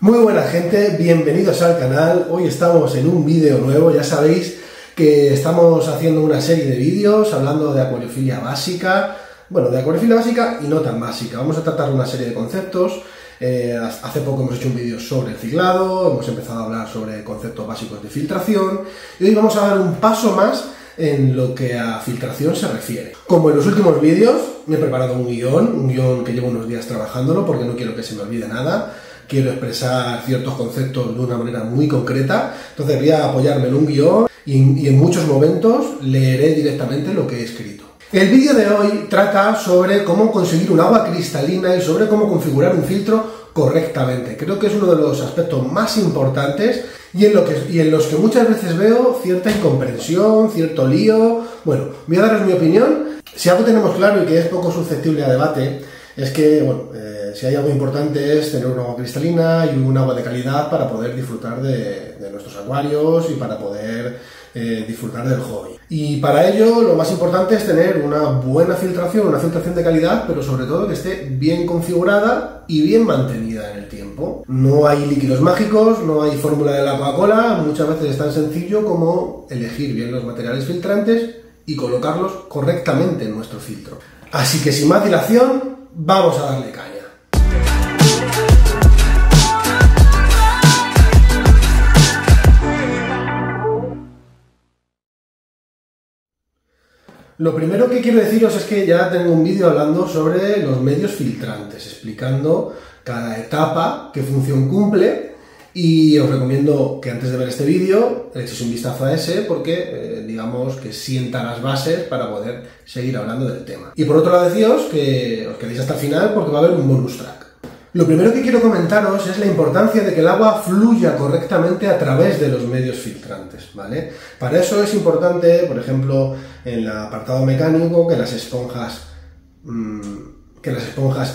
Muy buena gente, bienvenidos al canal. Hoy estamos en un vídeo nuevo. Ya sabéis que estamos haciendo una serie de vídeos hablando de acuariofilia básica. Bueno, de acuariofilia básica y no tan básica. Vamos a tratar una serie de conceptos. Hace poco hemos hecho un vídeo sobre el ciclado, hemos empezado a hablar sobre conceptos básicos de filtración y hoy vamos a dar un paso más en lo que a filtración se refiere. Como en los últimos vídeos, me he preparado un guión que llevo unos días trabajándolo porque no quiero que se me olvide nada. Quiero expresar ciertos conceptos de una manera muy concreta, entonces voy a apoyarme en un guión y en muchos momentos leeré directamente lo que he escrito. El vídeo de hoy trata sobre cómo conseguir un agua cristalina y sobre cómo configurar un filtro correctamente. Creo que es uno de los aspectos más importantes y en los que muchas veces veo cierta incomprensión, cierto lío. Bueno, voy a daros mi opinión. Si algo tenemos claro y que es poco susceptible a debate, es que, si hay algo importante es tener un agua cristalina y un agua de calidad para poder disfrutar de nuestros acuarios y para poder disfrutar del hobby. Y para ello lo más importante es tener una buena filtración, una filtración de calidad, pero sobre todo que esté bien configurada y bien mantenida en el tiempo. No hay líquidos mágicos, no hay fórmula de la Coca-Cola, muchas veces es tan sencillo como elegir bien los materiales filtrantes y colocarlos correctamente en nuestro filtro. Así que sin más dilación, vamos a darle caña. Lo primero que quiero deciros es que ya tengo un vídeo hablando sobre los medios filtrantes, explicando cada etapa, qué función cumple, y os recomiendo que antes de ver este vídeo echéis un vistazo a ese porque digamos que sienta las bases para poder seguir hablando del tema. Y por otro lado deciros que os quedéis hasta el final porque va a haber un bonus track. Lo primero que quiero comentaros es la importancia de que el agua fluya correctamente a través de los medios filtrantes, ¿vale? Para eso es importante, por ejemplo, en el apartado mecánico, que las esponjas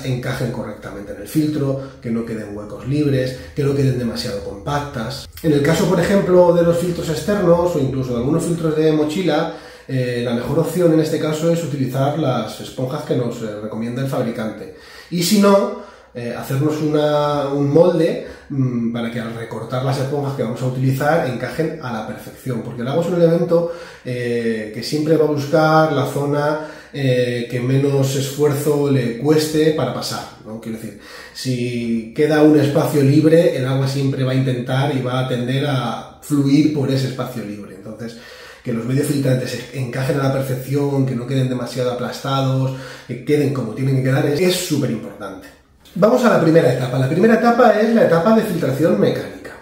encajen correctamente en el filtro, que no queden huecos libres, que no queden demasiado compactas. En el caso, por ejemplo, de los filtros externos o incluso de algunos filtros de mochila, la mejor opción en este caso es utilizar las esponjas que nos recomienda el fabricante. Y si no, hacernos un molde para que al recortar las esponjas que vamos a utilizar encajen a la perfección, porque el agua es un elemento que siempre va a buscar la zona que menos esfuerzo le cueste para pasar, ¿no? Quiero decir, si queda un espacio libre, el agua siempre va a intentar y va a tender a fluir por ese espacio libre. Entonces, que los medios filtrantes encajen a la perfección, que no queden demasiado aplastados, que queden como tienen que quedar, es súper importante. Vamos a la primera etapa. La primera etapa es la etapa de filtración mecánica.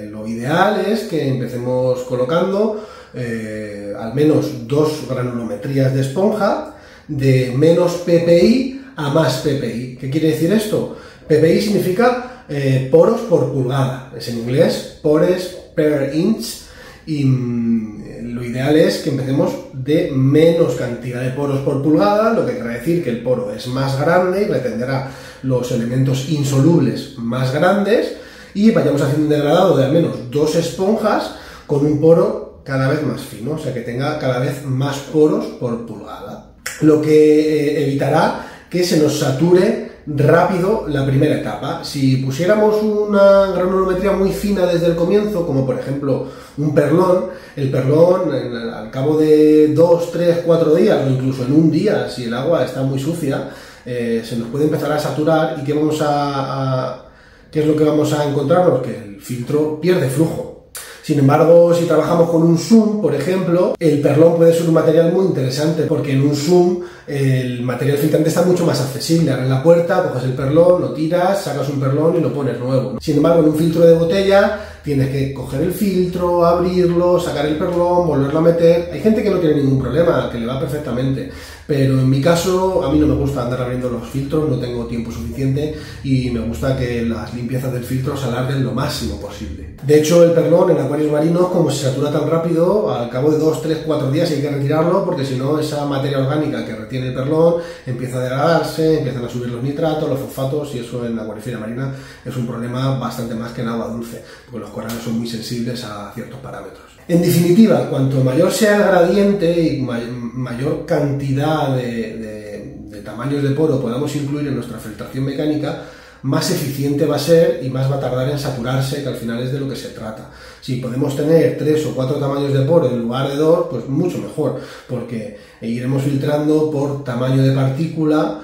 Lo ideal es que empecemos colocando al menos 2 granulometrías de esponja de menos PPI a más PPI. ¿Qué quiere decir esto? PPI significa poros por pulgada. Es en inglés, pores per inch. Y lo ideal es que empecemos de menos cantidad de poros por pulgada, lo que quiere decir que el poro es más grande y retenderá los elementos insolubles más grandes y vayamos haciendo un degradado de al menos 2 esponjas con un poro cada vez más fino, o sea que tenga cada vez más poros por pulgada, lo que evitará que se nos sature rápido la primera etapa. Si pusiéramos una granulometría muy fina desde el comienzo, como por ejemplo un perlón, el perlón al cabo de 2, 3, 4 días o incluso en un día, si el agua está muy sucia, se nos puede empezar a saturar y ¿qué es lo que vamos a encontrarnos? Que el filtro pierde flujo. Sin embargo, si trabajamos con un zoom, por ejemplo, el perlón puede ser un material muy interesante porque en un zoom el material filtrante está mucho más accesible. Abres la puerta, coges el perlón, lo tiras, sacas un perlón y lo pones nuevo. Sin embargo, en un filtro de botella tienes que coger el filtro, abrirlo, sacar el perlón, volverlo a meter. Hay gente que no tiene ningún problema, que le va perfectamente. Pero en mi caso, a mí no me gusta andar abriendo los filtros, no tengo tiempo suficiente y me gusta que las limpiezas del filtro se alarguen lo máximo posible. De hecho, el perlón en acuarios marinos, como se satura tan rápido, al cabo de 2, 3, 4 días hay que retirarlo porque si no, esa materia orgánica que retiene el perlón empieza a degradarse, empiezan a subir los nitratos, los fosfatos y eso en acuariofilia marina es un problema bastante más que en agua dulce, porque los corales son muy sensibles a ciertos parámetros. En definitiva, cuanto mayor sea el gradiente y mayor cantidad de tamaños de poro podamos incluir en nuestra filtración mecánica, más eficiente va a ser y más va a tardar en saturarse, que al final es de lo que se trata. Si podemos tener 3 o 4 tamaños de poro en lugar de 2, pues mucho mejor, porque iremos filtrando por tamaño de partícula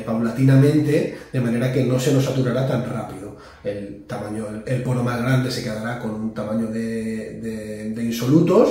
paulatinamente, de manera que no se nos saturará tan rápido. El poro más grande se quedará con un tamaño de insolutos,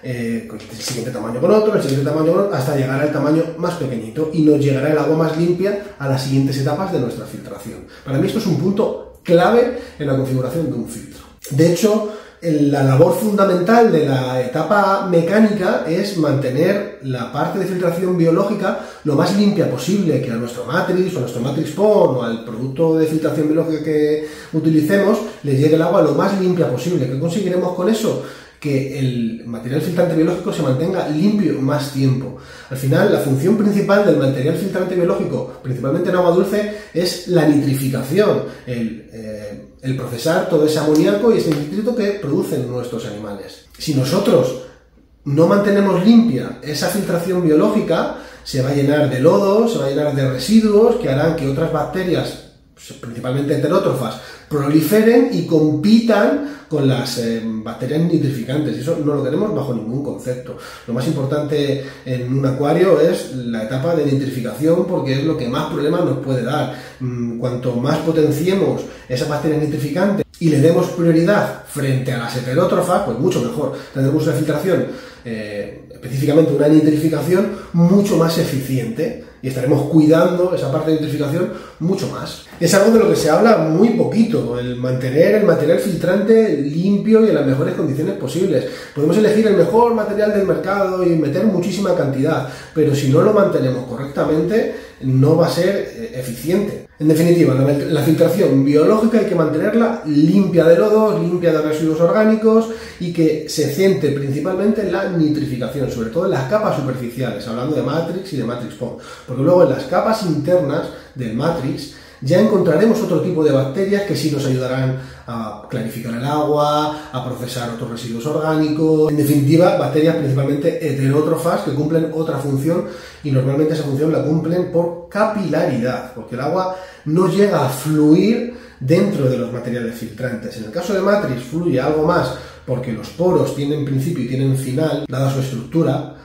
el siguiente tamaño con otro, el siguiente tamaño con otro, hasta llegar al tamaño más pequeñito, y nos llegará el agua más limpia a las siguientes etapas de nuestra filtración. Para mí esto es un punto clave en la configuración de un filtro. De hecho, la labor fundamental de la etapa mecánica es mantener la parte de filtración biológica lo más limpia posible, que a nuestro Matrix o a nuestro Matrix PON o al producto de filtración biológica que utilicemos le llegue el agua lo más limpia posible. ¿Qué conseguiremos con eso? Que el material filtrante biológico se mantenga limpio más tiempo. Al final, la función principal del material filtrante biológico, principalmente en agua dulce, es la nitrificación, el procesar todo ese amoníaco y ese nitrito que producen nuestros animales. Si nosotros no mantenemos limpia esa filtración biológica, se va a llenar de lodo, se va a llenar de residuos que harán que otras bacterias, principalmente heterótrofas, proliferen y compitan con las bacterias nitrificantes, y eso no lo queremos bajo ningún concepto. Lo más importante en un acuario es la etapa de nitrificación, porque es lo que más problemas nos puede dar. Cuanto más potenciemos esas bacterias nitrificantes y le demos prioridad frente a las heterótrofas, pues mucho mejor. Tendremos una filtración, específicamente una nitrificación mucho más eficiente, y estaremos cuidando esa parte de nitrificación mucho más. Es algo de lo que se habla muy poquito, el mantener el material filtrante limpio y en las mejores condiciones posibles. Podemos elegir el mejor material del mercado y meter muchísima cantidad, pero si no lo mantenemos correctamente, no va a ser eficiente. En definitiva, la filtración biológica hay que mantenerla limpia de lodos, limpia de residuos orgánicos, y que se centre principalmente en la nitrificación, sobre todo en las capas superficiales, hablando de Matrix y de Matrix PON, porque luego en las capas internas del Matrix ya encontraremos otro tipo de bacterias que sí nos ayudarán a clarificar el agua, a procesar otros residuos orgánicos, en definitiva, bacterias principalmente heterótrofas que cumplen otra función, y normalmente esa función la cumplen por capilaridad, porque el agua no llega a fluir dentro de los materiales filtrantes. En el caso de Matrix fluye algo más porque los poros tienen principio y tienen final, dada su estructura,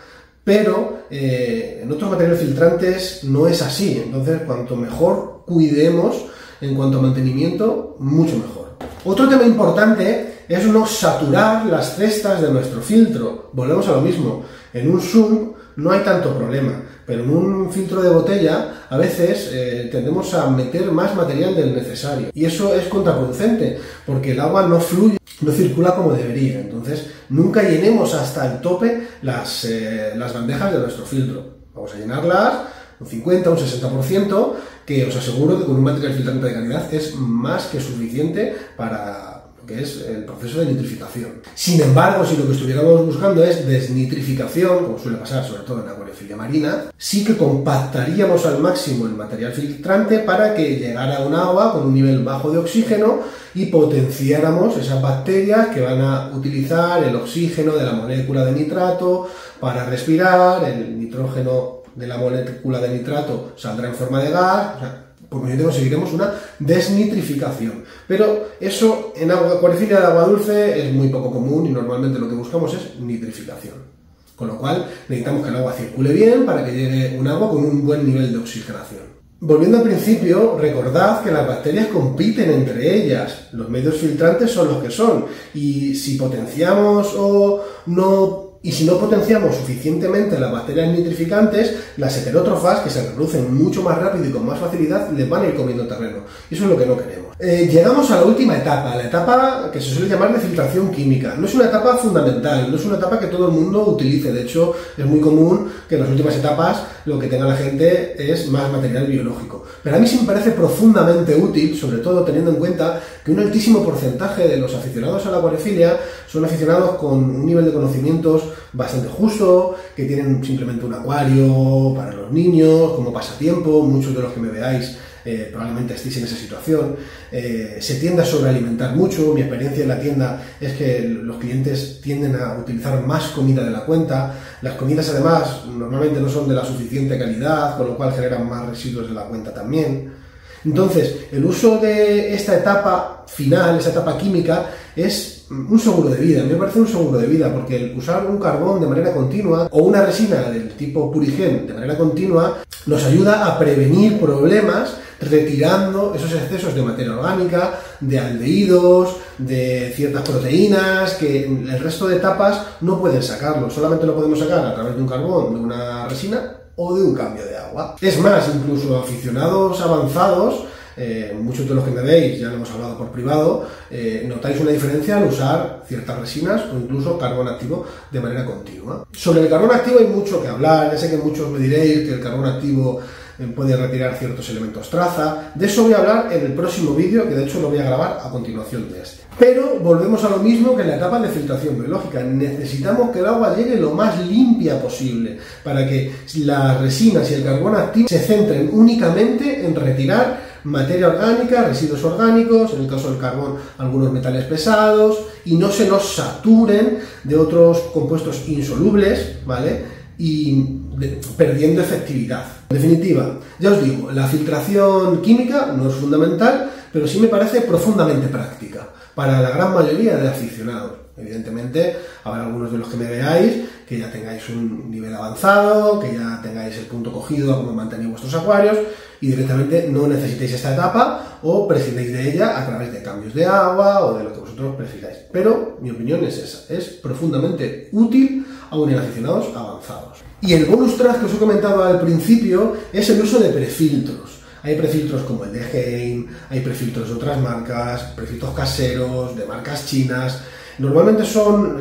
pero en otros materiales filtrantes no es así. Entonces, cuanto mejor cuidemos en cuanto a mantenimiento, mucho mejor. Otro tema importante es no saturar las cestas de nuestro filtro. Volvemos a lo mismo. En un Zoom no hay tanto problema, pero en un filtro de botella a veces tendemos a meter más material del necesario, y eso es contraproducente porque el agua no fluye, no circula como debería. Entonces nunca llenemos hasta el tope las bandejas de nuestro filtro. Vamos a llenarlas un 50, un 60%, que os aseguro que con un material filtrante de calidad es más que suficiente para que es el proceso de nitrificación. Sin embargo, si lo que estuviéramos buscando es desnitrificación, como suele pasar sobre todo en acuariofilia marina, sí que compactaríamos al máximo el material filtrante para que llegara a un agua con un nivel bajo de oxígeno y potenciáramos esas bacterias que van a utilizar el oxígeno de la molécula de nitrato para respirar. El nitrógeno de la molécula de nitrato saldrá en forma de gas. O sea, por medio conseguiremos una desnitrificación. Pero eso en acuariofilia de agua dulce es muy poco común, y normalmente lo que buscamos es nitrificación. Con lo cual necesitamos que el agua circule bien para que llegue un agua con un buen nivel de oxigenación. Volviendo al principio, recordad que las bacterias compiten entre ellas. Los medios filtrantes son los que son, y si potenciamos y si no potenciamos suficientemente las bacterias nitrificantes, las heterótrofas, que se reproducen mucho más rápido y con más facilidad, les van a ir comiendo terreno. Y eso es lo que no queremos. Llegamos a la última etapa, la etapa que se suele llamar de filtración química. No es una etapa fundamental, no es una etapa que todo el mundo utilice. De hecho, es muy común que en las últimas etapas lo que tenga la gente es más material biológico. Pero a mí sí me parece profundamente útil, sobre todo teniendo en cuenta que un altísimo porcentaje de los aficionados a la acuariofilia son aficionados con un nivel de conocimientos bastante justo, que tienen simplemente un acuario para los niños, como pasatiempo. Muchos de los que me veáis probablemente estéis en esa situación. Se tiende a sobrealimentar mucho. Mi experiencia en la tienda es que los clientes tienden a utilizar más comida de la cuenta. Las comidas, además, normalmente no son de la suficiente calidad, con lo cual generan más residuos de la cuenta también. Entonces, el uso de esta etapa final, esta etapa química, es un seguro de vida. A mí me parece un seguro de vida, porque el usar un carbón de manera continua o una resina del tipo Purigen de manera continua nos ayuda a prevenir problemas retirando esos excesos de materia orgánica, de aldehídos, de ciertas proteínas que el resto de etapas no pueden sacarlo. Solamente lo podemos sacar a través de un carbón, de una resina o de un cambio de agua. Es más, incluso aficionados avanzados, muchos de los que me veis, ya lo hemos hablado por privado, notáis una diferencia al usar ciertas resinas o incluso carbón activo de manera continua. Sobre el carbón activo hay mucho que hablar. Ya sé que muchos me diréis que el carbón activo puede retirar ciertos elementos traza. De eso voy a hablar en el próximo vídeo, que de hecho lo voy a grabar a continuación de este. Pero volvemos a lo mismo que en la etapa de filtración biológica. Necesitamos que el agua llegue lo más limpia posible para que las resinas y el carbón activo se centren únicamente en retirar materia orgánica, residuos orgánicos, en el caso del carbón algunos metales pesados, y no se nos saturen de otros compuestos insolubles, ¿vale? Y perdiendo efectividad. En definitiva, ya os digo, la filtración química no es fundamental, pero sí me parece profundamente práctica para la gran mayoría de aficionados. Evidentemente, habrá algunos de los que me veáis que ya tengáis un nivel avanzado, que ya tengáis el punto cogido a cómo mantenéis vuestros acuarios y directamente no necesitéis esta etapa o prescindáis de ella a través de cambios de agua o de lo que vosotros prefiráis. Pero mi opinión es esa, es profundamente útil aún en aficionados avanzados. Y el bonus track que os he comentado al principio es el uso de prefiltros. Hay prefiltros como el de Heim, hay prefiltros de otras marcas, prefiltros caseros, de marcas chinas. Normalmente son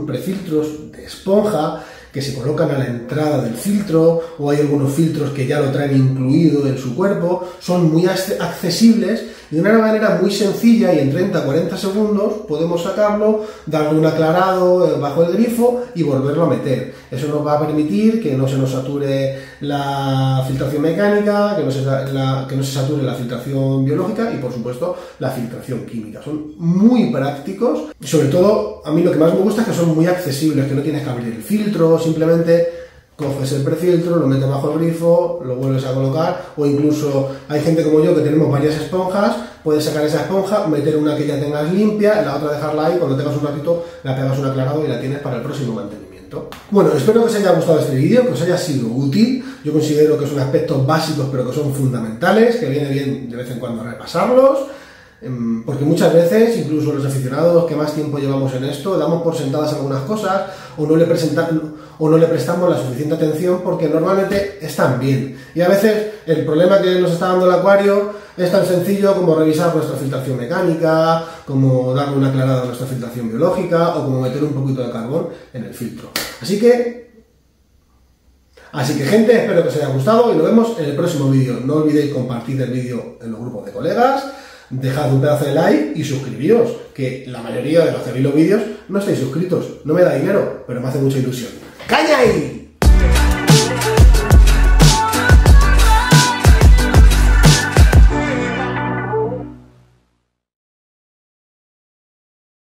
prefiltros de esponja que se colocan a la entrada del filtro, o hay algunos filtros que ya lo traen incluido en su cuerpo. Son muy accesibles y de una manera muy sencilla, y en 30-40 segundos podemos sacarlo, darle un aclarado bajo el grifo y volverlo a meter. Eso nos va a permitir que no se nos sature la filtración mecánica, que no se sature la filtración biológica y, por supuesto, la filtración química. Son muy prácticos y, sobre todo, a mí lo que más me gusta es que son muy accesibles, que no tienes que abrir el filtro, simplemente coges el prefiltro, lo metes bajo el grifo, lo vuelves a colocar, o incluso hay gente como yo que tenemos varias esponjas, puedes sacar esa esponja, meter una que ya tengas limpia, la otra dejarla ahí, cuando tengas un ratito la pegas un aclarado y la tienes para el próximo mantenimiento. Bueno, espero que os haya gustado este vídeo, que os haya sido útil. Yo considero que son aspectos básicos pero que son fundamentales, que viene bien de vez en cuando repasarlos, porque muchas veces, incluso los aficionados que más tiempo llevamos en esto, damos por sentadas algunas cosas o no le prestamos la suficiente atención porque normalmente están bien. Y a veces el problema que nos está dando el acuario es tan sencillo como revisar nuestra filtración mecánica, como darle una aclarada a nuestra filtración biológica o como meter un poquito de carbón en el filtro. Así que gente, espero que os haya gustado y nos vemos en el próximo vídeo. No olvidéis compartir el vídeo en los grupos de colegas, dejad un pedazo de like y suscribiros, que la mayoría de los que veis los vídeos no estáis suscritos. No me da dinero, pero me hace mucha ilusión. ¡Caña ahí!